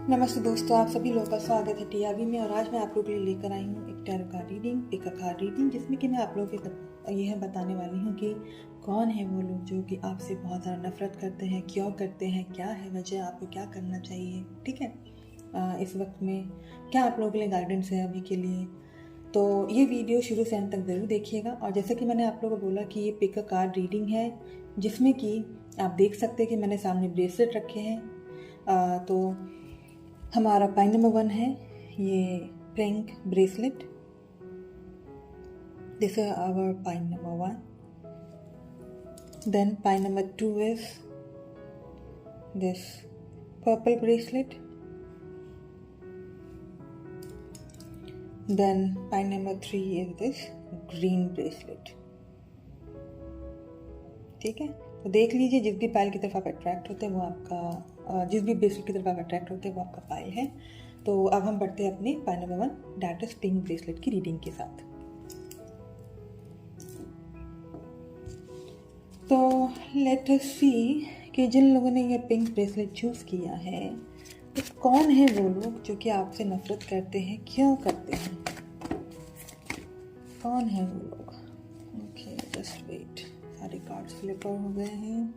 नमस्ते दोस्तों, आप सभी लोगों का स्वागत है टीआरबी में। और आज मैं आप लोगों के लिए लेकर आई हूँ एक tarot card reading, pick a card reading, जिसमें कि मैं आप लोगों को यह बताने वाली हूँ कि कौन है वो लोग जो कि आपसे बहुत ज़्यादा नफरत करते हैं, क्यों करते हैं, क्या है वजह, आपको क्या करना चाहिए। ठीक है, इस वक्त में क्या आप लोगों के लिए गाइडेंस है अभी के लिए। तो ये वीडियो शुरू से अंत तक ज़रूर देखिएगा। और जैसे कि मैंने आप लोगों को बोला कि ये पिक अ कार्ड रीडिंग है, जिसमें कि आप देख सकते हैं कि मैंने सामने ब्रेसलेट रखे हैं। तो हमारा पाई नंबर 1 है ये pink bracelet. This is our pile number 1। Then pile number 2 is this purple bracelet. Then pile number 3 is this green bracelet. ठीक है, तो देख लीजिए जिस भी पायल की तरफ आप अट्रैक्ट होते हैं वो आपका, जिस भी ब्रेसलेट की तरफ आप अट्रैक्ट होते हैं वो आपका पायल है। तो अब हम बढ़ते हैं अपने pile number 1 that is pink bracelet की रीडिंग के साथ। तो लेट अस सी कि जिन लोगों ने ये पिंक ब्रेसलेट चूज़ किया है तो कौन है वो लोग जो कि आपसे नफरत करते हैं, क्यों करते हैं, कौन है वो लोग। ओके, जस्ट वेट, सारे कार्ड्स फ्लिप हो गए हैं।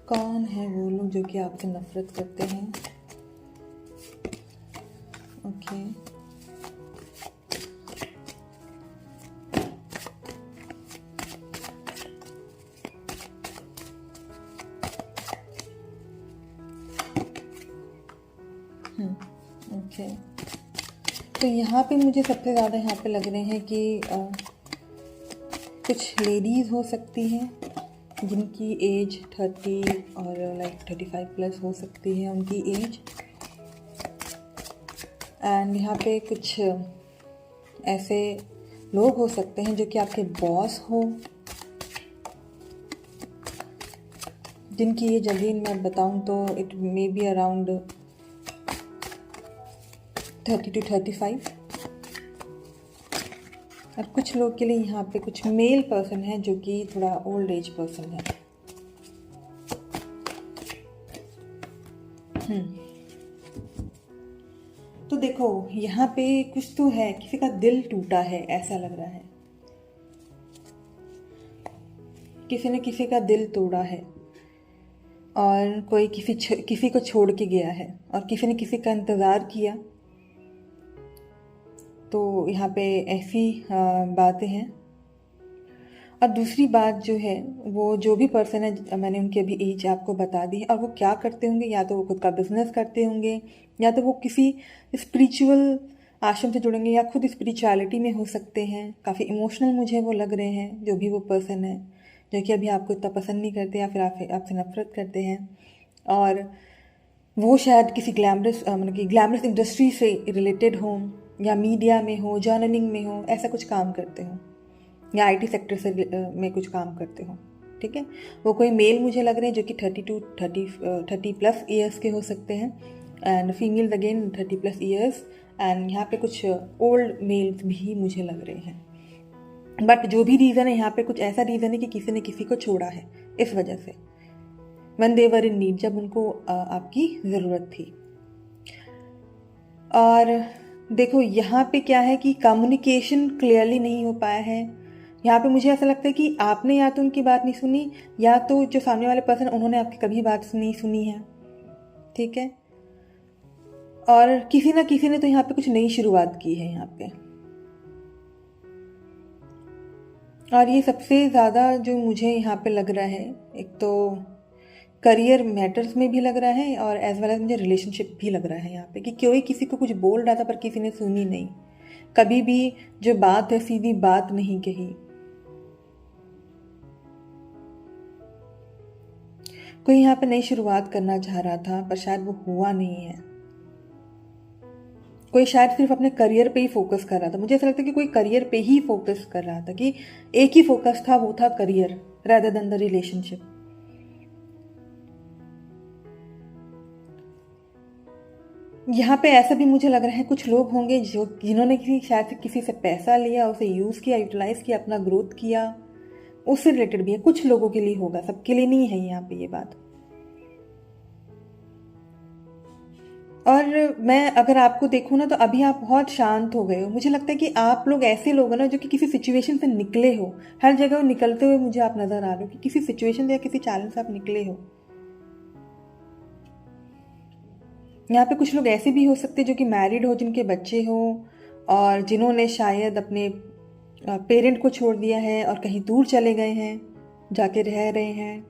कौन है वो लोग जो कि आपसे नफरत करते हैं। ओके, ओके, तो यहाँ पे मुझे सबसे ज़्यादा यहाँ पे लग रहे हैं कि कुछ लेडीज़ हो सकती हैं जिनकी एज 30 और लाइक 35 प्लस हो सकती है उनकी एज। एंड यहाँ पे कुछ ऐसे लोग हो सकते हैं जो कि आपके बॉस हो, जिनकी एज अगेन मैं बताऊँ तो it may be around 30 to 35। और कुछ लोग के लिए यहाँ पे कुछ मेल पर्सन है जो कि थोड़ा ओल्ड एज पर्सन है। तो देखो यहाँ पे कुछ तो है, किसी का दिल टूटा है ऐसा लग रहा है, किसी ने किसी का दिल तोड़ा है और कोई किसी को छोड़ के गया है और किसी ने किसी का इंतज़ार किया। तो यहाँ पे ऐसी बातें हैं। और दूसरी बात जो है, वो जो भी पर्सन है मैंने उनकी अभी एज आपको बता दी है। और वो क्या करते होंगे, या तो वो खुद का बिजनेस करते होंगे, या तो वो किसी स्पिरिचुअल आश्रम से जुड़ेंगे, या खुद स्पिरिचुअलिटी में हो सकते हैं। काफ़ी इमोशनल मुझे वो लग रहे हैं जो भी वो पर्सन है, जो कि अभी आपको इतना पसंद नहीं करते या फिर आपसे नफरत करते हैं। और वो शायद किसी मतलब कि ग्लैमरस इंडस्ट्री से रिलेटेड हों, या मीडिया में हो, जर्नलिंग में हो, ऐसा कुछ काम करते हो, या आईटी सेक्टर से में कुछ काम करते हो। ठीक है, वो कोई मेल मुझे लग रहे हैं जो कि 30 प्लस ईयर्स के हो सकते हैं, and females again 30 plus years. And यहाँ पे कुछ ओल्ड मेल्स भी मुझे लग रहे हैं। बट जो भी रीज़न है यहाँ पे कुछ ऐसा रीज़न है कि किसी ने किसी को छोड़ा है इस वजह से, when they were in need, जब उनको आपकी ज़रूरत थी। और देखो यहाँ पे क्या है कि कम्युनिकेशन क्लियरली नहीं हो पाया है। यहाँ पे मुझे ऐसा लगता है कि आपने या तो उनकी बात नहीं सुनी, या तो जो सामने वाले पर्सन उन्होंने आपकी कभी बात नहीं सुनी है। ठीक है, और किसी ना किसी ने तो यहाँ पे कुछ नई शुरुआत की है यहाँ पे। और ये सबसे ज़्यादा जो मुझे यहाँ पे लग रहा है, एक तो करियर मैटर्स में भी लग रहा है, और एज वेल एज मुझे रिलेशनशिप भी लग रहा है यहाँ पे कि कोई किसी को कुछ बोल रहा था पर किसी ने सुनी नहीं। कभी भी जो बात है सीधी बात नहीं कही। कोई यहाँ पे नई शुरुआत करना चाह रहा था पर शायद वो हुआ नहीं है। कोई शायद सिर्फ अपने करियर पे ही फोकस कर रहा था। मुझे ऐसा लगता है कि कोई करियर पे ही फोकस कर रहा था, कि एक ही फोकस था, वो था career rather than the relationship. यहाँ पे ऐसा भी मुझे लग रहा है कुछ लोग होंगे जिन्होंने शायद किसी से पैसा लिया, उसे यूज़ किया, यूटिलाइज किया, अपना ग्रोथ किया, उससे रिलेटेड भी है, कुछ लोगों के लिए होगा, सबके लिए नहीं है यहाँ पे ये बात। और मैं अगर आपको देखूँ ना तो अभी आप बहुत शांत हो गए हो। मुझे लगता है कि आप लोग ऐसे लोग हैं ना जो कि किसी सिचुएशन से निकले हो, हर जगह निकलते हुए मुझे आप नज़र आ रहे हो कि किसी सिचुएशन से या किसी चैलेंज से आप निकले हो। यहाँ पे कुछ लोग ऐसे भी हो सकते हैं जो कि मैरिड हो, जिनके बच्चे हो, और जिन्होंने शायद अपने पेरेंट को छोड़ दिया है और कहीं दूर चले गए हैं, जाके रह रहे हैं,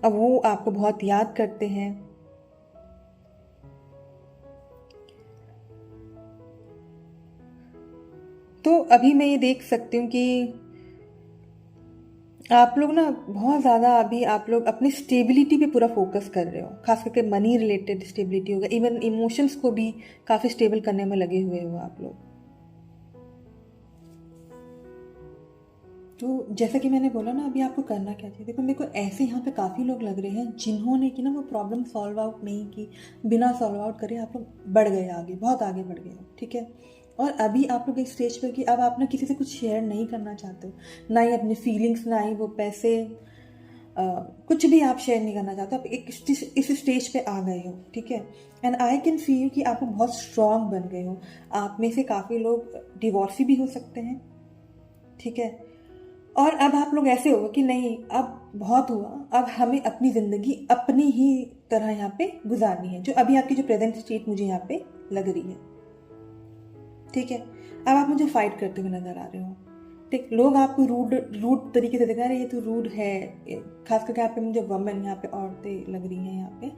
अब वो आपको बहुत याद करते हैं। तो अभी मैं ये देख सकती हूँ कि आप लोग ना बहुत ज़्यादा अभी आप लोग अपनी स्टेबिलिटी पे पूरा फोकस कर रहे हो, खास करके मनी रिलेटेड स्टेबिलिटी होगा, इवन इमोशंस को भी काफ़ी स्टेबल करने में लगे हुए हो आप लोग। तो जैसा कि मैंने बोला ना, अभी आपको करना क्या चाहिए। देखो मेरे को ऐसे यहाँ पे काफ़ी लोग लग रहे हैं जिन्होंने कि ना वो प्रॉब्लम सॉल्व आउट नहीं की, बिना सॉल्व आउट करे आप लोग बढ़ गए आगे, बहुत आगे बढ़ गए हो, ठीक है। और अभी आप लोग एक स्टेज पर कि अब आप ना किसी से कुछ शेयर नहीं करना चाहते हो, ना ही अपनी फीलिंग्स, ना ही वो पैसे, कुछ भी आप शेयर नहीं करना चाहते। आप एक इस स्टेज पे आ गए हो, ठीक है। एंड आई कैन फील कि आप बहुत स्ट्रांग बन गए हो। आप में से काफ़ी लोग डिवोर्सी भी हो सकते हैं, ठीक है। और अब आप लोग ऐसे हो कि नहीं, अब बहुत हुआ, अब हमें अपनी ज़िंदगी अपनी ही तरह यहाँ पे गुजारनी है, जो अभी आपकी जो प्रेजेंट स्टेट मुझे यहाँ पे लग रही है, ठीक है। अब आप मुझे फाइट करते हुए नजर आ रहे हो, ठीक। लोग आपको रूड तरीके से देखा रहे, ये तो रूड है, खास करके यहाँ पे मुझे वमेन, यहाँ पे औरतें लग रही हैं यहाँ पे,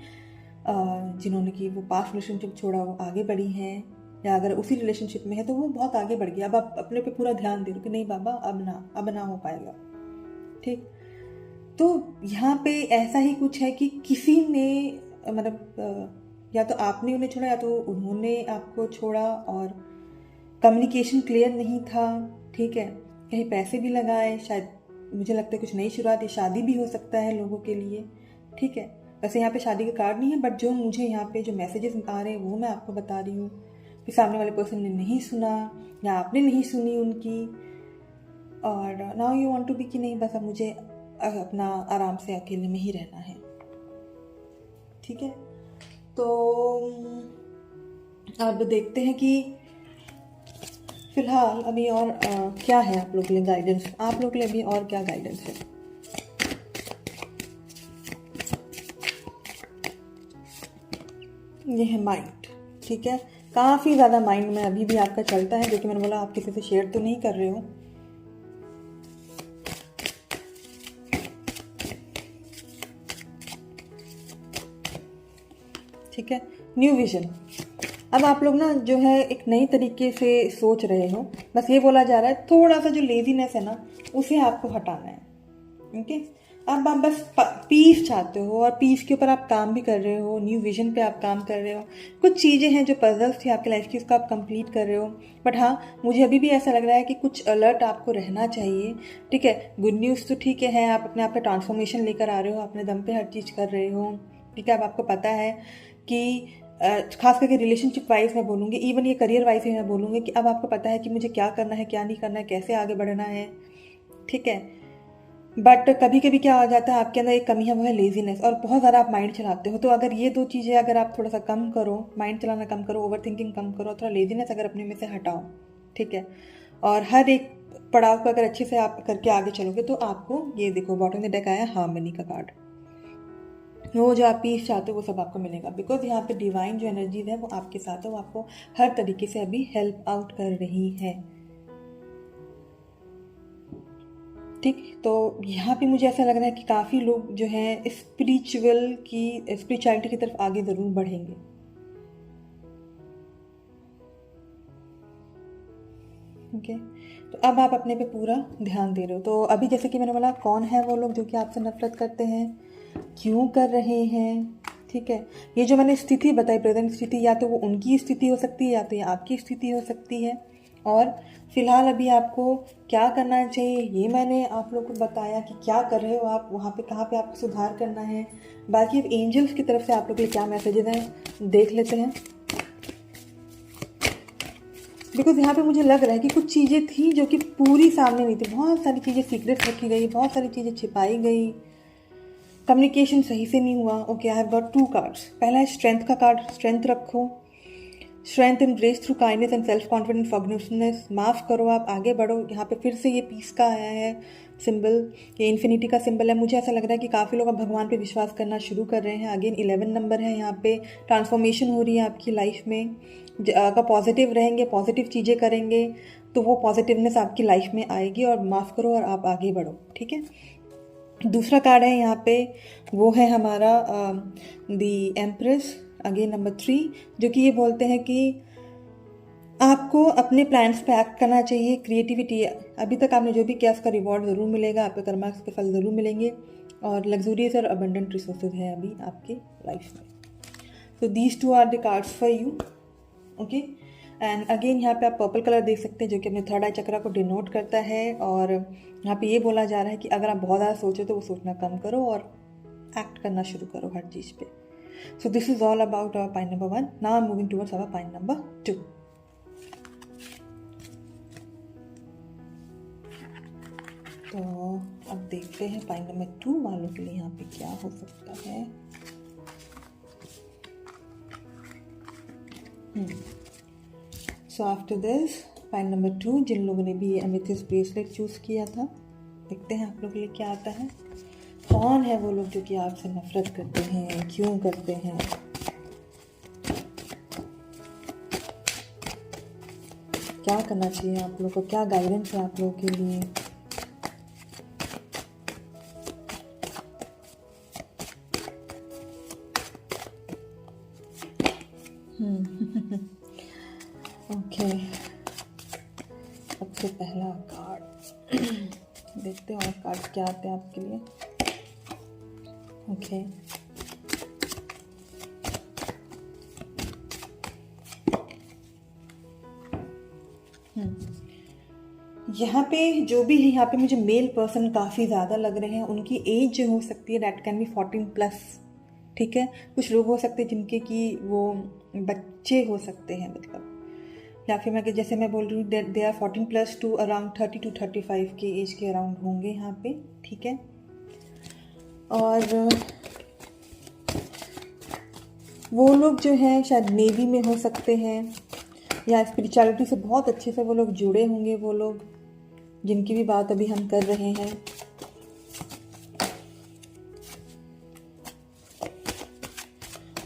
जिन्होंने कि वो पास्ट रिलेशनशिप छोड़ा, वो आगे बढ़ी हैं, या अगर उसी रिलेशनशिप में है तो वो बहुत आगे बढ़ गया। अब आप अपने पे पूरा ध्यान दे रहे हो कि नहीं बाबा, अब ना हो पाएगा, ठीक। तो यहाँ पे ऐसा ही कुछ है कि किसी ने मतलब या तो आपने उन्हें छोड़ा या तो उन्होंने आपको छोड़ा, और कम्युनिकेशन क्लियर नहीं था, ठीक है। कहीं पैसे भी लगाए, शायद मुझे लगता है कुछ नई शुरुआत, या शादी भी हो सकता है लोगों के लिए, ठीक है। वैसे यहाँ पे शादी का कार्ड नहीं है, बट जो मुझे यहाँ पे जो मैसेजेस आ रहे हैं वो मैं आपको बता रही हूँ कि सामने वाले पर्सन ने नहीं सुना या आपने नहीं सुनी उनकी, और now you want to be कि नहीं बस अब मुझे अपना आराम से अकेले में ही रहना है, ठीक है। तो अब देखते हैं कि फिलहाल अभी और क्या है आप लोग के लिए गाइडेंस, आप लोग के लिए अभी और क्या गाइडेंस है। ये है माइंड, ठीक है। काफ़ी ज़्यादा माइंड में अभी भी आपका चलता है, जो कि मैंने बोला आप किसी से शेयर तो नहीं कर रहे हो। ठीक है, न्यू विजन। अब आप लोग ना जो है एक नई तरीके से सोच रहे हो, बस ये बोला जा रहा है थोड़ा सा जो लेजीनेस है ना उसे आपको हटाना है, ओके। अब आप बस पीस चाहते हो, और पीस के ऊपर आप काम भी कर रहे हो, न्यू विजन पे आप काम कर रहे हो। कुछ चीज़ें हैं जो पजल्स थी आपकी लाइफ की, उसको आप कंप्लीट कर रहे हो। बट हाँ, मुझे अभी भी ऐसा लग रहा है कि कुछ अलर्ट आपको रहना चाहिए, ठीक है। गुड न्यूज़ तो ठीक है, आप अपने आप पे ट्रांसफॉर्मेशन लेकर आ रहे हो, अपने दम पे हर चीज़ कर रहे हो, ठीक है। अब आपको पता है कि खास करके रिलेशनशिप वाइज मैं बोलूँगी, इवन ये करियर वाइज भी मैं बोलूँगी कि अब आपको पता है कि मुझे क्या करना है, क्या नहीं करना है, कैसे आगे बढ़ना है, ठीक है। बट कभी कभी क्या हो जाता है आपके अंदर एक कमी है, वो है लेजीनेस, और बहुत ज़्यादा आप माइंड चलाते हो। तो अगर ये दो चीज़ें अगर आप थोड़ा सा कम करो, माइंड चलाना कम करो, ओवर थिंकिंग कम करो, थोड़ा लेजीनेस अगर अपने में से हटाओ, ठीक है, और हर एक पड़ाव को अगर अच्छे से आप करके आगे चलोगे, तो आपको ये देखो बॉटम में डेक आया हार्मनी का कार्ड, वो जो आप पीस चाहते हो वो सब आपको मिलेगा, बिकॉज यहाँ पे डिवाइन जो एनर्जीज है वो आपके साथ है, वो आपको हर तरीके से अभी हेल्प आउट कर रही है, ठीक। तो यहाँ पे मुझे ऐसा लग रहा है कि काफ़ी लोग जो हैं स्पिरिचुअलिटी की तरफ आगे ज़रूर बढ़ेंगे, ओके। तो अब आप अपने पे पूरा ध्यान दे रहे हो। तो अभी जैसे कि मैंने बोला, कौन है वो लोग जो कि आपसे नफरत करते हैं, क्यों कर रहे हैं, ठीक है। ये जो मैंने स्थिति बताई, प्रेजेंट स्थिति, या तो वो उनकी स्थिति हो सकती है या तो ये आपकी स्थिति हो सकती है। और फिलहाल अभी आपको क्या करना चाहिए ये मैंने आप लोगों को बताया कि क्या कर रहे हो आप, वहाँ पे कहाँ पे आपको सुधार करना है। बाकी अब एंजल्स की तरफ से आप लोग के लिए क्या मैसेजेस हैं देख लेते हैं। बिकॉज यहाँ पे मुझे लग रहा है कि कुछ चीज़ें थी जो कि पूरी सामने नहीं थी, बहुत सारी चीज़ें सीक्रेट रखी गई, बहुत सारी चीज़ें छिपाई गई, कम्युनिकेशन सही से नहीं हुआ। Okay, I have got 2 cards. पहला है स्ट्रेंथ का कार्ड, स्ट्रेंथ रखो, strength and grace through kindness and self confidence forgiveness, माफ़ करो, आप आगे बढ़ो। यहाँ पे फिर से ये पीस का आया है सिंबल, ये इन्फिनिटी का सिंबल है। मुझे ऐसा लग रहा है कि काफ़ी लोग अब भगवान पे विश्वास करना शुरू कर रहे हैं। अगेन 11 नंबर है, यहाँ पे ट्रांसफॉर्मेशन हो रही है आपकी लाइफ में। अगर पॉजिटिव रहेंगे, पॉजिटिव चीज़ें करेंगे तो वो पॉजिटिवनेस आपकी लाइफ में आएगी, और माफ़ करो और आप आगे बढ़ो, ठीक है। दूसरा कार्ड है यहाँ पे, वो है हमारा दी एम्प्रेस, अगेन नंबर 3, जो कि ये बोलते हैं कि आपको अपने प्लान्स पे एक्ट करना चाहिए। क्रिएटिविटी, अभी तक आपने जो भी किया उसका रिवॉर्ड ज़रूर मिलेगा, आपके कर्मा के फल ज़रूर मिलेंगे, और लग्जूरियस और अबंडेंट रिसोर्सेज है अभी आपके लाइफ में। So these 2 are the cards for you, okay. And again यहाँ पे आप पर्पल कलर देख सकते हैं, जो कि अपने थर्ड आई चक्रा को डिनोट करता है, और यहाँ पे ये बोला जा रहा है कि अगर आप बहुत ज़्यादा सोचो तो वो सोचना कम करो और एक्ट करना शुरू करो हर चीज़ पे। So this is all about our pile number 1। Now I am moving towards our pile number 2। तो अब देखते हैं पाइन नंबर 2 वालों के लिए यहाँ पे क्या हो सकता है। So after this pine number 2, जिन लोगों ने भी ये एमेथिस्ट ब्रेसलेट चूज़ किया था, देखते हैं आप लोगों के लिए क्या आता है। कौन है वो लोग जो कि आपसे नफरत करते हैं, क्यों करते हैं, क्या करना चाहिए आप लोगों को, क्या गाइडेंस है आप लोगों के लिए। ओके, सबसे पहला कार्ड देखते हैं और कार्ड क्या आते हैं आपके लिए। ओके, यहाँ पे जो भी है, यहाँ पे मुझे मेल पर्सन काफ़ी ज़्यादा लग रहे हैं। उनकी एज जो हो सकती है दैट कैन बी 14+, ठीक है। कुछ लोग हो सकते हैं जिनके कि वो बच्चे हो सकते हैं, मतलब, या फिर मैं जैसे मैं बोल रही हूँ they are 14+ to around 30 to 35 के एज के अराउंड होंगे यहाँ पे, ठीक है। और वो लोग जो हैं शायद नेवी में हो सकते हैं, या स्पिरिचुअलिटी से बहुत अच्छे से वो लोग जुड़े होंगे, वो लोग जिनकी भी बात अभी हम कर रहे हैं।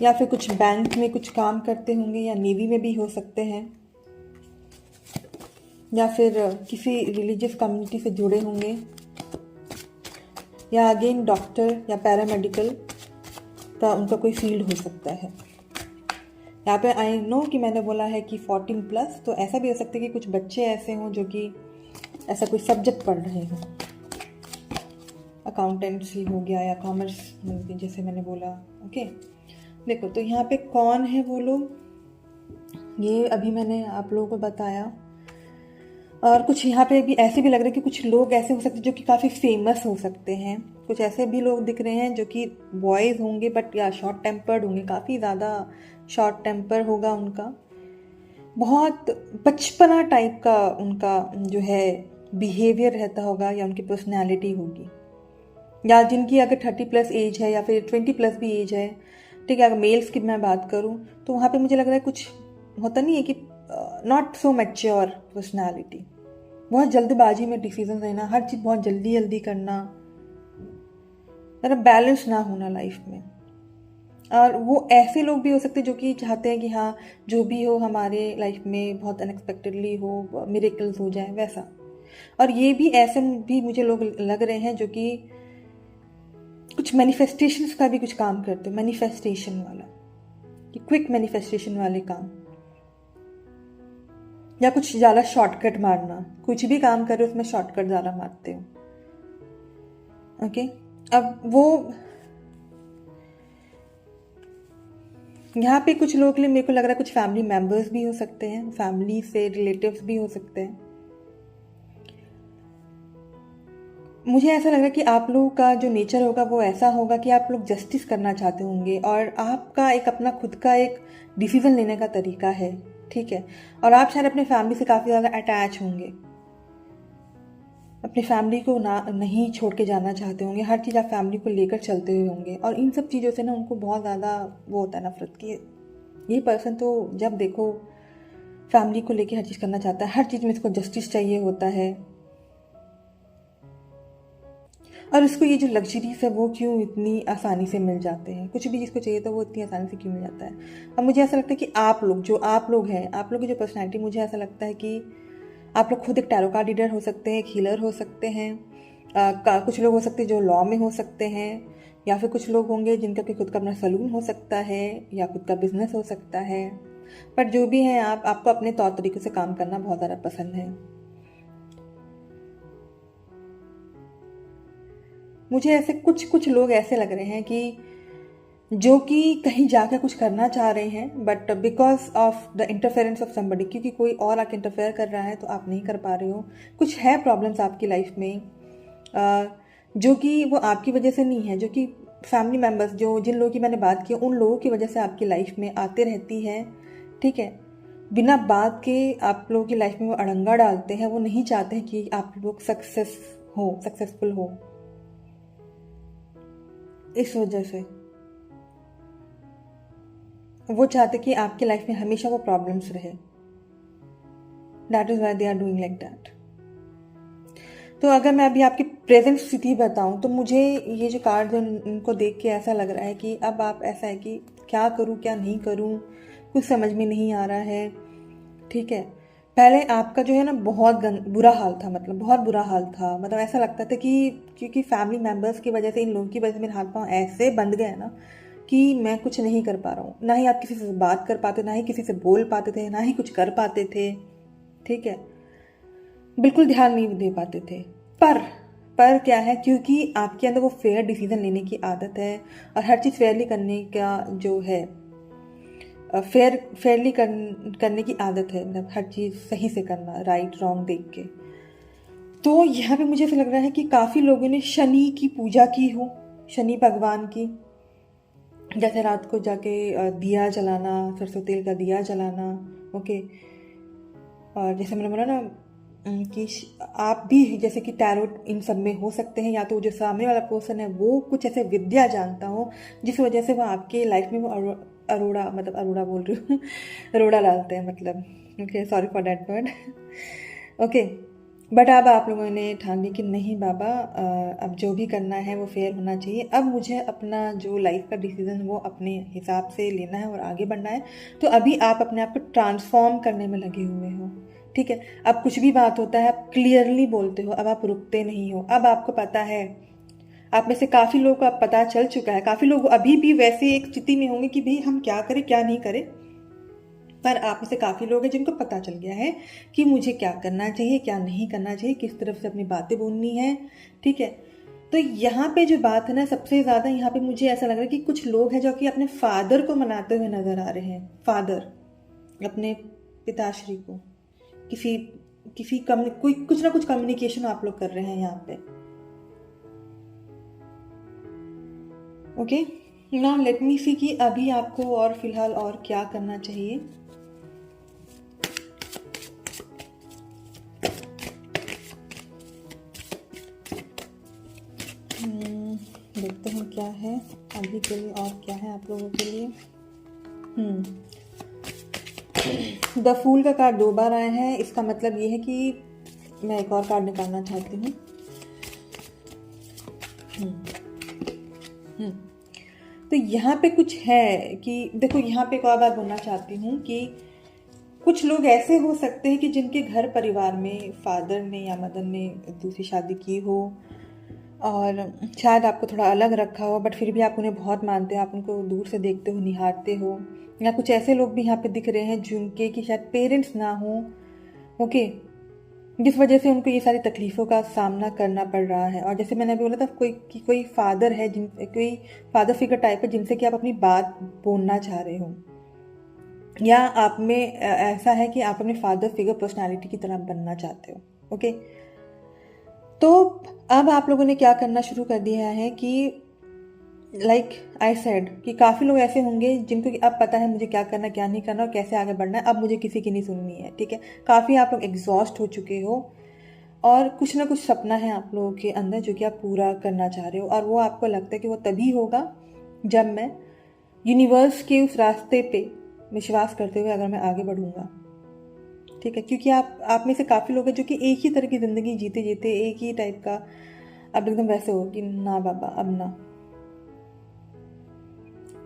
या फिर कुछ बैंक में कुछ काम करते होंगे, या नेवी में भी हो सकते हैं, या फिर किसी रिलीजियस कम्युनिटी से जुड़े होंगे, या अगेन डॉक्टर या पैरामेडिकल का उनका कोई फील्ड हो सकता है। यहाँ पे आई नो कि मैंने बोला है कि 14+, तो ऐसा भी हो सकता है कि कुछ बच्चे ऐसे हों जो कि ऐसा कोई सब्जेक्ट पढ़ रहे हों, अकाउंटेंसी हो गया या कॉमर्स, जैसे मैंने बोला, ओके। देखो, तो यहाँ पे कौन है वो लोग, ये अभी मैंने आप लोगों को बताया। और कुछ यहाँ पे भी ऐसे भी लग रहा है कि कुछ लोग ऐसे हो सकते हैं जो कि काफ़ी फेमस हो सकते हैं। कुछ ऐसे भी लोग दिख रहे हैं जो कि बॉयज़ होंगे, बट या शॉर्ट टेम्पर्ड होंगे, काफ़ी ज़्यादा शॉर्ट टेम्पर होगा उनका, बहुत बचपना टाइप का उनका जो है बिहेवियर रहता होगा, या उनकी पर्सनैलिटी होगी, या जिनकी अगर 30+ एज है या फिर 20+ भी एज है, ठीक है। अगर मेल्स की मैं बात करूँ तो वहाँ पे मुझे लग रहा है कुछ होता नहीं है कि नॉट सो मैच्योर पर्सनैलिटी, बहुत जल्दबाजी में डिसीजन लेना, हर चीज़ बहुत जल्दी जल्दी करना, मतलब बैलेंस ना होना लाइफ में। और वो ऐसे लोग भी हो सकते हैं जो कि चाहते हैं कि हाँ, जो भी हो हमारे लाइफ में बहुत अनएक्सपेक्टेडली हो, मिरेकल्स हो जाए, वैसा। और ये भी ऐसे भी मुझे लोग लग रहे हैं जो कि कुछ मैनिफेस्टेशंस का भी कुछ काम करते हो, मैनिफेस्टेशन वाला, कि क्विक मैनिफेस्टेशन वाले काम, या कुछ ज़्यादा शॉर्टकट मारना, कुछ भी काम कर रहे हो उसमें शॉर्टकट ज़्यादा मारते हो, ओके। अब वो यहाँ पे कुछ लोगों के लिए मेरे को लग रहा है कुछ फैमिली मेम्बर्स भी हो सकते हैं, फैमिली से रिलेटिव्स भी हो सकते हैं। मुझे ऐसा लग रहा है कि आप लोगों का जो नेचर होगा वो ऐसा होगा कि आप लोग जस्टिस करना चाहते होंगे, और आपका एक अपना खुद का एक डिसीजन लेने का तरीका है ठीक है। और आप शायद अपने फैमिली से काफ़ी ज़्यादा अटैच होंगे, अपनी फैमिली को ना नहीं छोड़ के जाना चाहते होंगे, हर चीज़ आप फैमिली को लेकर चलते हुए होंगे। और इन सब चीज़ों से ना उनको बहुत ज़्यादा वो होता है नफरत की, ये पर्सन तो जब देखो फैमिली को लेके हर चीज़ करना चाहता है, हर चीज़ में इसको जस्टिस चाहिए होता है। और इसको ये जो लग्जरीज है वो क्यों इतनी आसानी से मिल जाते हैं, कुछ भी जिसको चाहिए था वो इतनी आसानी से क्यों मिल जाता है। अब मुझे ऐसा लगता है कि आप लोग हैं, आप लोग की जो पर्सनैलिटी, मुझे ऐसा लगता है कि आप लोग खुद एक टैरो कार्ड रीडर हो सकते हैं, एक हीलर हो सकते हैं, कुछ लोग हो सकते हैं जो लॉ में हो सकते हैं, या फिर कुछ लोग होंगे जिनका कि खुद का अपना सलून हो सकता है या खुद का बिजनेस हो सकता है। पर जो भी है, आपको अपने तौर तरीकों से काम करना बहुत ज़्यादा पसंद है। मुझे ऐसे कुछ लोग ऐसे लग रहे हैं कि जो कि कहीं जाकर कुछ करना चाह रहे हैं, but because of the interference of somebody, क्योंकि कोई और आके इंटरफेयर कर रहा है तो आप नहीं कर पा रहे हो। कुछ है प्रॉब्लम्स आपकी लाइफ में जो कि वो आपकी वजह से नहीं है, जो कि फैमिली मेम्बर्स, जिन लोगों की मैंने बात की, उन लोगों की वजह से आपकी लाइफ में आते रहती है। ठीक है, बिना बात के आप लोगों की लाइफ में वो अड़ंगा डालते हैं। वो नहीं चाहते हैं कि आप लोग सक्सेसफुल हो। इस वजह से वो चाहते कि आपकी लाइफ में हमेशा वो प्रॉब्लम्स रहे। That is why they are doing like that. तो अगर मैं अभी आपकी प्रेजेंट स्थिति बताऊं तो मुझे ये जो कार्ड उनको देख के ऐसा लग रहा है कि अब आप ऐसा है कि क्या करूं क्या नहीं करूं, कुछ समझ में नहीं आ रहा है। ठीक है, पहले आपका जो है ना बहुत बुरा हाल था, मतलब बहुत बुरा हाल था। मतलब ऐसा लगता था कि क्योंकि फैमिली मेम्बर्स की वजह से, इन लोगों की वजह से मेरे हाथ पाँव ऐसे बंध गए ना कि मैं कुछ नहीं कर पा रहा हूँ। ना ही आप किसी से बात कर पाते, ना ही किसी से बोल पाते थे, ना ही कुछ कर पाते थे। ठीक है, बिल्कुल ध्यान नहीं दे पाते थे। पर क्या है, क्योंकि आपके अंदर वो फेयर डिसीजन लेने की आदत है और हर चीज़ फेयरली करने का जो है, फेयरली करने की आदत है, मतलब हर चीज़ सही से करना, राइट रॉन्ग देख के। तो यहाँ पे मुझे ऐसा लग रहा है कि काफ़ी लोगों ने शनि की पूजा की हो, शनि भगवान की, जैसे रात को जाके दिया जलाना, सरसों तेल का दिया जलाना। ओके, और जैसे मैंने बोला ना कि आप भी जैसे कि टैरो इन सब में हो सकते हैं, या तो जो सामने वाला पर्सन है वो कुछ ऐसे विद्या जानता हो जिस वजह से वो आपके लाइफ में वो अरोड़ा बोल रही हूँ अरोड़ा डालते हैं, मतलब okay, sorry for that word. Okay, but अब आप लोगों ने ठान ली कि नहीं बाबा, अब जो भी करना है वो फेयर होना चाहिए। अब मुझे अपना जो लाइफ का डिसीजन वो अपने हिसाब से लेना है और आगे बढ़ना है। तो अभी आप अपने आप को ट्रांसफॉर्म करने में लगे हुए हो। ठीक है, अब कुछ भी बात होता है आप क्लियरली बोलते हो, अब आप रुकते नहीं हो। अब आपको पता है, आप में से काफ़ी लोगों को अब पता चल चुका है, काफ़ी लोग अभी भी वैसे एक स्थिति में होंगे कि भाई हम क्या करें क्या नहीं करें, पर आप में से काफ़ी लोग हैं जिनको पता चल गया है कि मुझे क्या करना चाहिए क्या नहीं करना चाहिए, किस तरफ से अपनी बातें बोलनी है। ठीक है, तो यहाँ पे जो बात है ना, सबसे ज़्यादा यहाँ पे मुझे ऐसा लग रहा है कि कुछ लोग हैं जो कि अपने फादर को मनाते हुए नज़र आ रहे हैं। फादर, अपने पिताश्री को, किसी किसी कोई कुछ ना कुछ कम्युनिकेशन आप लोग कर रहे हैं यहाँ पे। ओके, नाउ लेट मी सी कि अभी आपको और फिलहाल और क्या करना चाहिए। देखते हैं क्या है अभी के लिए और क्या है आप लोगों के लिए। द फूल का कार्ड 2 बार आया है, इसका मतलब ये है कि मैं एक और कार्ड निकालना चाहती हूँ। तो यहाँ पे कुछ है कि देखो, यहाँ पे एक और बात बोलना चाहती हूँ कि कुछ लोग ऐसे हो सकते हैं कि जिनके घर परिवार में फादर ने या मदर ने दूसरी शादी की हो और शायद आपको थोड़ा अलग रखा हो, बट फिर भी आप उन्हें बहुत मानते हो, आप उनको दूर से देखते हो, निहारते हो। या कुछ ऐसे लोग भी यहाँ पे दिख रहे हैं जिनके कि शायद पेरेंट्स ना हो। ओके, जिस वजह से उनको ये सारी तकलीफ़ों का सामना करना पड़ रहा है। और जैसे मैंने अभी बोला था, कोई फादर है, कोई फादर फिगर टाइप है जिनसे कि आप अपनी बात बोलना चाह रहे हो, या आप में ऐसा है कि आप अपने फादर फिगर पर्सनालिटी की तरह बनना चाहते हो। ओके, तो अब आप लोगों ने क्या करना शुरू कर दिया है कि लाइक आई सेड कि काफ़ी लोग ऐसे होंगे जिनको कि अब पता है मुझे क्या करना क्या नहीं करना और कैसे आगे बढ़ना है, अब मुझे किसी की नहीं सुननी है, ठीक है। काफ़ी आप लोग एग्जॉस्ट हो चुके हो और कुछ ना कुछ सपना है आप लोगों के अंदर जो कि आप पूरा करना चाह रहे हो, और वो आपको लगता है कि वो तभी होगा जब मैं यूनिवर्स के उस रास्ते पे विश्वास करते हुए अगर मैं आगे बढ़ूंगा, ठीक है। क्योंकि आप में से काफ़ी लोग हैं जो कि एक ही तरह की ज़िंदगी जीते जीते एक ही टाइप का अब एकदम वैसे हो कि ना बाबा अब ना।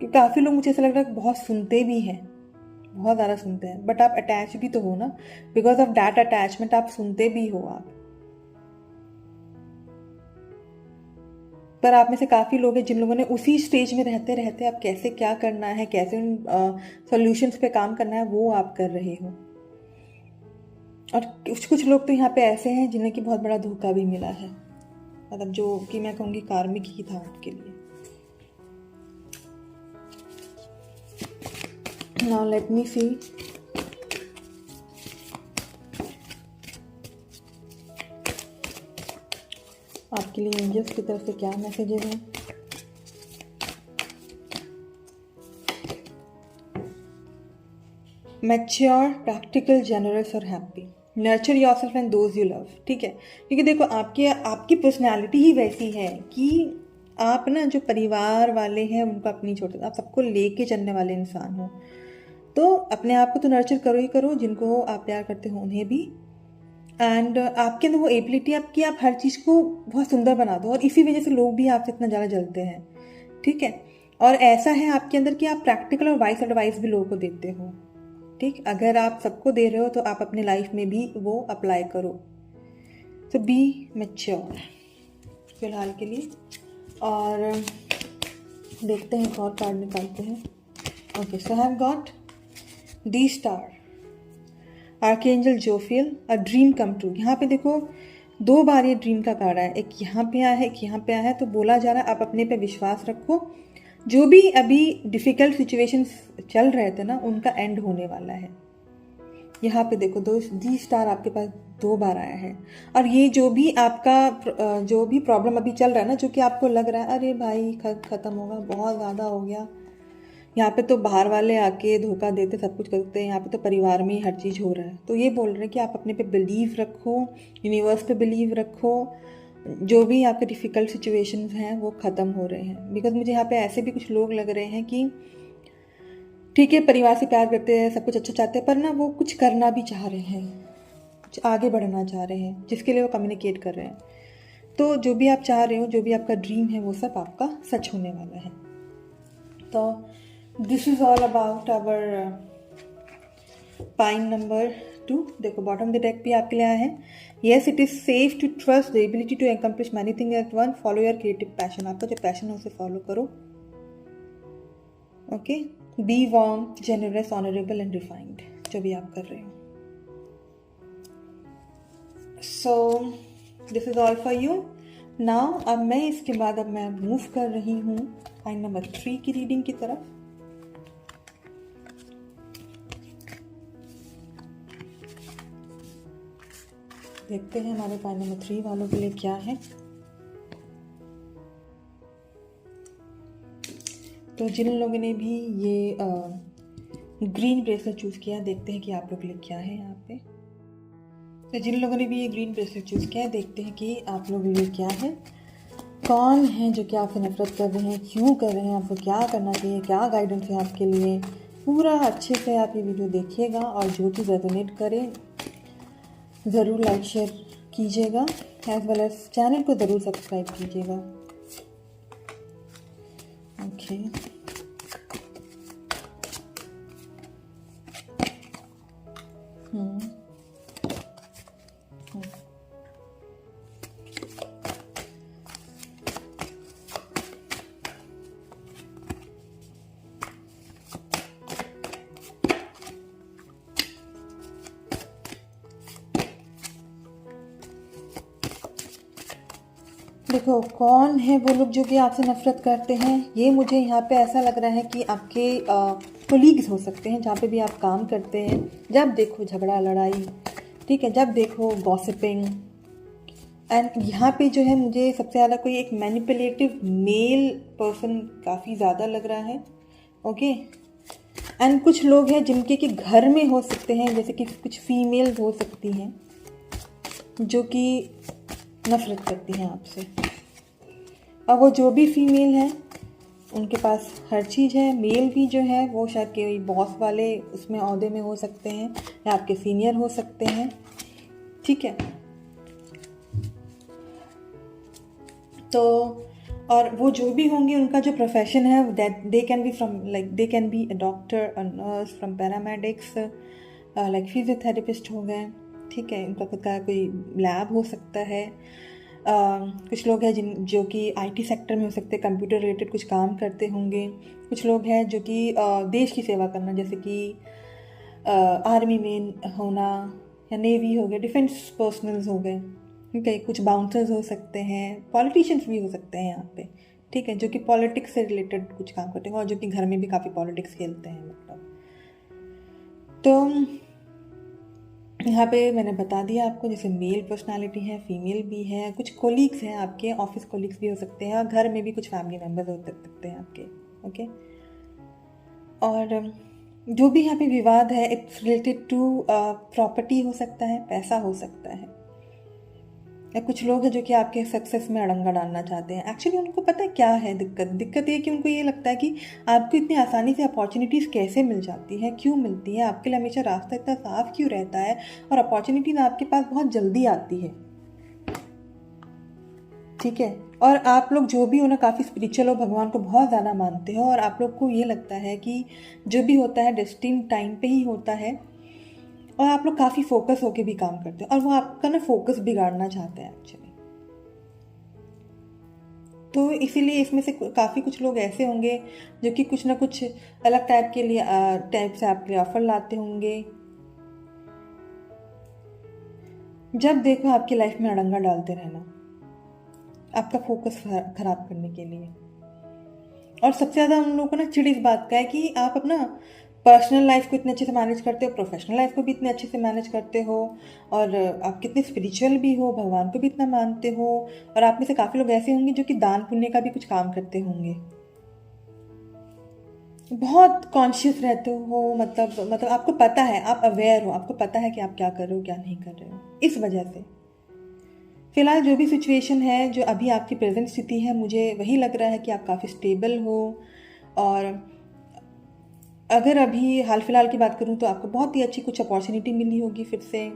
कि काफ़ी लोग मुझे ऐसा लग रहा है बहुत सुनते भी हैं, बहुत ज़्यादा सुनते हैं, बट आप अटैच भी तो हो ना, बिकॉज ऑफ दैट अटैचमेंट आप सुनते भी हो आप। पर आप में से काफ़ी लोग हैं जिन लोगों ने उसी स्टेज में रहते रहते अब कैसे क्या करना है, कैसे उन सॉल्यूशंस पे काम करना है वो आप कर रहे हो। और कुछ कुछ लोग तो यहाँ पे ऐसे हैं जिन्हें कि बहुत बड़ा धोखा भी मिला है, मतलब जो कि मैं कहूँगी कार्मिक ही था आपके लिए। नाउ लेट मी सी आपके लिए एंजल्स की तरफ से क्या मैसेजेस हैं। मैच्योर, प्रैक्टिकल, जेनरस और happy. Nurture yourself and those you love, ठीक है। क्योंकि देखो आपकी पर्सनैलिटी ही वैसी है कि आप ना जो परिवार वाले हैं उनको अपनी छोड़ते, आप सबको लेके चलने वाले इंसान हो। तो अपने आप को तो नर्चर करो ही करो, जिनको आप प्यार करते हो उन्हें भी। एंड आपके अंदर वो एबिलिटी आपकी, आप हर चीज़ को बहुत सुंदर बना दो, और इसी वजह से लोग भी आपसे इतना ज़्यादा जलते हैं, ठीक है। और ऐसा है आपके अंदर कि आप प्रैक्टिकल और वाइस एडवाइस भी लोगों को देते हो, ठीक। अगर आप सबको दे रहे हो तो आप अपने लाइफ में भी वो अप्लाई करो। तो बी मैच्योर फिलहाल के लिए। और देखते हैं, एक और कार्ड निकालते हैं। Okay, so have got the star, archangel Jophiel, a dream come true. यहाँ पे देखो 2 बार ये ड्रीम का कार्ड है, एक यहाँ पे आया है, एक यहाँ पे आया है। तो बोला जा रहा है आप अपने पे विश्वास रखो, जो भी अभी डिफ़िकल्ट सिचुएशंस चल रहे थे ना उनका एंड होने वाला है। यहाँ पे देखो डी स्टार आपके पास 2 बार आया है। और ये जो भी आपका जो भी प्रॉब्लम अभी चल रहा है ना, जो कि आपको लग रहा है अरे भाई ख़त्म होगा, बहुत ज़्यादा हो गया, यहाँ पे तो बाहर वाले आके धोखा देते, सब कुछ करते हैं, यहाँ पे तो परिवार में ही हर चीज़ हो रहा है। तो ये बोल रहे हैं कि आप अपने पे बिलीव रखो, यूनिवर्स पे बिलीव रखो, जो भी आपके डिफ़िकल्ट सिचुएशंस हैं वो ख़त्म हो रहे हैं। बिकॉज मुझे यहाँ पे ऐसे भी कुछ लोग लग रहे हैं कि ठीक है परिवार से प्यार करते हैं, सब कुछ अच्छा चाहते हैं, पर ना वो कुछ करना भी चाह रहे हैं, कुछ आगे बढ़ना चाह रहे हैं, जिसके लिए वो कम्युनिकेट कर रहे हैं। तो जो भी आप चाह रहे हो, जो भी आपका ड्रीम है, वो सब आपका सच होने वाला है। तो this is all about our pile number 2। देखो बॉटम द डेक भी आपके लिए आया है, yes it is safe to trust the ability to accomplish many thing at one, follow your creative passion. आपका जो पैशन है उसे फॉलो करो, okay. Be warm, generous, honourable and refined, जो भी आप कर रहे हो। So this is all for you now. अब मैं मूव कर रही हूँ पाइन नंबर 3 की रीडिंग की तरफ। देखते हैं हमारे पाइन नंबर 3 वालों के लिए क्या है। तो जिन लोगों ने भी ये ग्रीन ब्रेसलेट चूज़ किया, देखते हैं कि आप लोग के लिए क्या है यहाँ पे। तो जिन लोगों ने भी ये ग्रीन ब्रेसलेट चूज़ किया है, देखते हैं कि आप लोग के लिए क्या है। कौन है जो कि आपसे नफरत कर रहे हैं, क्यों कर रहे हैं, आपको क्या करना चाहिए, क्या गाइडेंस है आपके लिए। पूरा अच्छे से आप ये वीडियो देखिएगा, और जो चीज़ रेजोनेट करे ज़रूर लाइक शेयर कीजिएगा, एज वेल एज चैनल को ज़रूर सब्सक्राइब कीजिएगा, ओके। देखो कौन है वो लोग जो कि आपसे नफरत करते हैं। ये मुझे यहाँ पे ऐसा लग रहा है कि आपके कोलीग्स हो सकते हैं, जहाँ पे भी आप काम करते हैं। जब देखो झगड़ा लड़ाई, ठीक है, जब देखो गॉसिपिंग, एंड यहाँ पे जो है मुझे सबसे ज़्यादा कोई एक मैनिपुलेटिव मेल पर्सन काफ़ी ज़्यादा लग रहा है। ओके, एंड कुछ लोग हैं जिनके कि घर में हो सकते हैं, जैसे कि कुछ फीमेल्स हो सकती हैं जो कि नफरत करती हैं आपसे। और वो जो भी फीमेल है उनके पास हर चीज़ है। मेल भी जो है वो शायद कोई बॉस वाले उसमें ओहदे में हो सकते हैं या आपके सीनियर हो सकते हैं, ठीक है। तो और वो जो भी होंगे उनका जो प्रोफेशन है that they can be from like they can be a doctor, a nurse, from paramedics, like physiotherapist हो गए, ठीक है। उनका खुद का कोई लैब हो सकता है। कुछ लोग हैं जो कि आईटी सेक्टर में हो सकते हैं, कंप्यूटर रिलेटेड कुछ काम करते होंगे। कुछ लोग हैं जो कि देश की सेवा करना, जैसे कि आर्मी में होना या नेवी हो गया, डिफेंस पर्सनल्स हो गए, ठीक है। कुछ बाउंसर्स हो सकते हैं, पॉलिटिशियंस भी हो सकते हैं यहाँ पे, ठीक है, जो कि पॉलिटिक्स से रिलेटेड कुछ काम करते हैं और जो कि घर में भी काफ़ी पॉलिटिक्स खेलते हैं मतलब। तो यहाँ पे मैंने बता दिया आपको, जैसे मेल पर्सनालिटी है, फीमेल भी है, कुछ कोलीग्स हैं आपके, ऑफिस कोलीग्स भी हो सकते हैं और घर में भी कुछ फैमिली मेम्बर्स हो सकते हैं आपके, ओके। और जो भी यहाँ पे विवाद है इट्स रिलेटेड टू प्रॉपर्टी हो सकता है, पैसा हो सकता है, या कुछ लोग हैं जो कि आपके सक्सेस में अड़ंगा डालना चाहते हैं। एक्चुअली उनको पता है क्या है दिक्कत ये कि उनको ये लगता है कि आपको इतनी आसानी से अपॉर्चुनिटीज़ कैसे मिल जाती हैं, क्यों मिलती है, आपके लिए हमेशा रास्ता इतना साफ क्यों रहता है और अपॉर्चुनिटीज़ आपके पास बहुत जल्दी आती है, ठीक है। और आप लोग जो भी हो ना काफ़ी स्पिरिचुअल हो, भगवान को बहुत ज़्यादा मानते हो और आप लोग को ये लगता है कि जो भी होता है डेस्टिन टाइम पे ही होता है और आप लोग काफ़ी फोकस होके भी काम करते हैं और वो आपका ना फोकस बिगाड़ना चाहते हैं एक्चुअली। तो इसीलिए इसमें से काफ़ी कुछ लोग ऐसे होंगे जो कि कुछ ना कुछ अलग टाइप से आपके लिए ऑफर लाते होंगे, जब देखो आपकी लाइफ में अड़ंगा डालते रहना आपका फोकस खराब करने के लिए। और सबसे ज़्यादा हम लोगों को ना चिढ़ इस बात का है कि आप अपना पर्सनल लाइफ को इतने अच्छे से मैनेज करते हो, प्रोफेशनल लाइफ को भी इतने अच्छे से मैनेज करते हो और आप कितने स्पिरिचुअल भी हो, भगवान को भी इतना मानते हो और आप में से काफ़ी लोग ऐसे होंगे जो कि दान पुण्य का भी कुछ काम करते होंगे, बहुत कॉन्शियस रहते हो, मतलब आपको पता है, आप अवेयर हो, आपको पता है कि आप क्या कर रहे हो क्या नहीं कर रहे हो। इस वजह से फिलहाल जो भी सिचुएशन है, जो अभी आपकी प्रेजेंट स्थिति है, मुझे वही लग रहा है कि आप काफ़ी स्टेबल हो। और अगर अभी हाल फिलहाल की बात करूँ तो आपको बहुत ही अच्छी कुछ अपॉर्चुनिटी मिली होगी फिर से,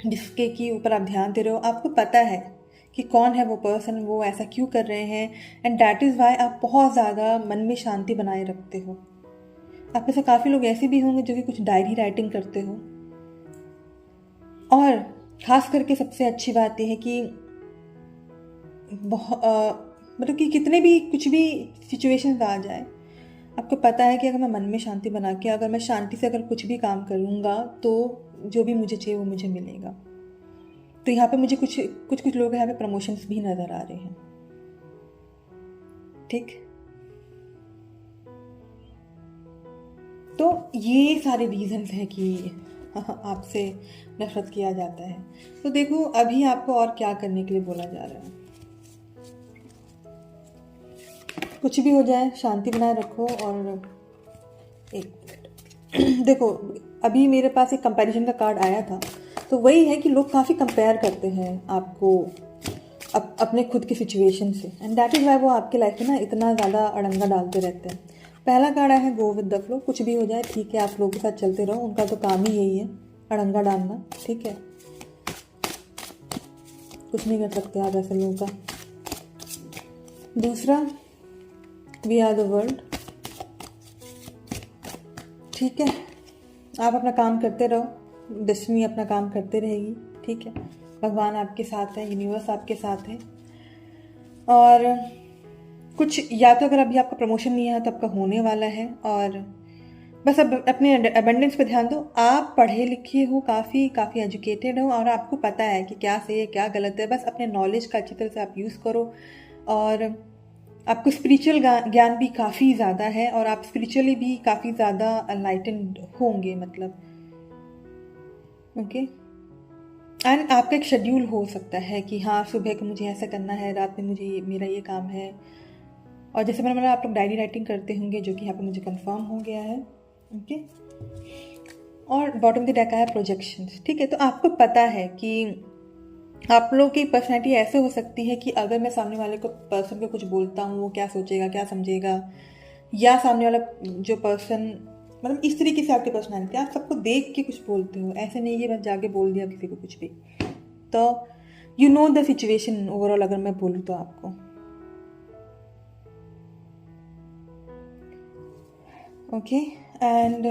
जिसके की ऊपर आप ध्यान दे रहे हो, आपको पता है कि कौन है वो पर्सन, वो ऐसा क्यों कर रहे हैं, एंड दैट इज़ वाई आप बहुत ज़्यादा मन में शांति बनाए रखते हो। आप में से काफ़ी लोग ऐसे भी होंगे जो कि कुछ डायरी राइटिंग करते हो। और ख़ास करके सबसे अच्छी बात यह है कि मतलब कि कितने भी कुछ भी सिचुएशंस आ जाए, आपको पता है कि अगर मैं मन में शांति बना के, अगर मैं शांति से अगर कुछ भी काम करूँगा तो जो भी मुझे चाहिए वो मुझे मिलेगा। तो यहाँ पे मुझे कुछ कुछ लोग यहाँ पे प्रमोशंस भी नज़र आ रहे हैं, ठीक। तो ये सारे रीजंस हैं कि आपसे नफरत किया जाता है। तो देखो अभी आपको और क्या करने के लिए बोला जा रहा है। कुछ भी हो जाए शांति बनाए रखो। और एक देखो अभी मेरे पास एक कंपैरिजन का कार्ड आया था, तो वही है कि लोग काफ़ी कंपेयर करते हैं आपको अपने खुद की सिचुएशन से, एंड दैट इज़ वाई वो आपके लाइफ में ना इतना ज़्यादा अड़ंगा डालते रहते हैं। पहला कार्ड आया है गो विद द फ्लो, कुछ भी हो जाए ठीक है, आप लोगों के साथ चलते रहो, उनका तो काम ही यही है अड़ंगा डालना, ठीक है, कुछ नहीं कर सकते आप ऐसे लोगों का। दूसरा वी आर द वर्ल्ड, ठीक है, आप अपना काम करते रहो, डेस्टिनी अपना काम करते रहेगी, ठीक है, भगवान आपके साथ है, यूनिवर्स आपके साथ है। और कुछ या तो अगर अभी आपका प्रमोशन नहीं है तो आपका होने वाला है, और बस अब अपने अबंडेंस पे ध्यान दो। आप पढ़े लिखे हो, काफ़ी एजुकेटेड हो और आपको पता है कि क्या सही है क्या गलत है, बस अपने नॉलेज का अच्छी तरह से आप यूज़ करो। और आपको स्पिरिचुअल ज्ञान भी काफ़ी ज़्यादा है और आप स्पिरिचुअली भी काफ़ी ज़्यादा एनलाइटेंड होंगे, मतलब ओके। एंड आपका एक शेड्यूल हो सकता है कि हाँ सुबह को मुझे ऐसा करना है, रात में मुझे मेरा ये काम है। और जैसे मैंने बोला आप लोग डायरी राइटिंग करते होंगे, जो कि यहाँ पे मुझे कंफर्म हो गया है। ओके। और बॉटम द डेक आया प्रोजेक्शंस। ठीक है, तो आपको पता है कि आप लोगों की पर्सनैलिटी ऐसे हो सकती है कि अगर मैं सामने वाले को पर्सन को कुछ बोलता हूँ, वो क्या सोचेगा, क्या समझेगा, या सामने वाला जो पर्सन, मतलब इस तरीके से आपकी पर्सनैलिटी, आप सबको देख के कुछ बोलते हो, ऐसे नहीं कि बस जाके बोल दिया किसी को कुछ भी। तो you know the situation overall, अगर मैं बोलूँ तो आपको। ओके। एंड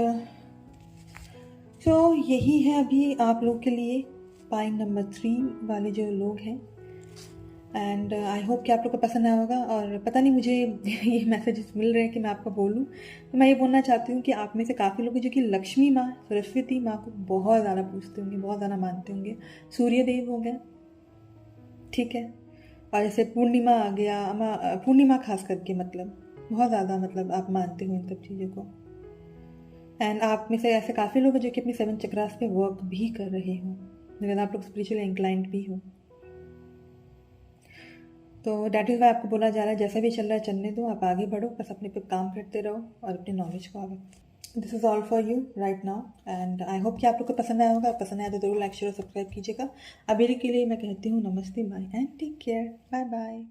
सो यही है अभी आप लोग के लिए पॉइंट नंबर 3 वाले जो लोग हैं। एंड आई होप कि आप लोग को पसंद आया होगा। और पता नहीं मुझे ये मैसेजेस मिल रहे हैं कि मैं आपको बोलूं, तो मैं ये बोलना चाहती हूँ कि आप में से काफ़ी लोग जो कि लक्ष्मी माँ, सरस्वती माँ को बहुत ज़्यादा पूजते होंगे, बहुत ज़्यादा मानते होंगे। सूर्य देव हो गया, ठीक है, और जैसे पूर्णिमा आ गया, पूर्णिमा खास करके, मतलब बहुत ज़्यादा, मतलब आप मानते हो इन सब चीज़ों को। एंड आप में से ऐसे काफ़ी लोग हैं जो कि अपने 7 चक्रास पे वर्क भी कर रहे हो, अगर आप लोग स्पिरिचुअली इंक्लाइंड भी हो। तो डैट इज़ वाई आपको बोला जा रहा है जैसा भी चल रहा है चलने दो, आप आगे बढ़ो, बस अपने पे काम करते रहो और अपनी नॉलेज को आगे। This is all for you right now. And I hope कि आप लोग को पसंद आया होगा। पसंद आया तो जरूर लाइक शेयर और सब्सक्राइब कीजिएगा। अभी के लिए मैं कहती हूँ नमस्ते, bye and take care, bye bye.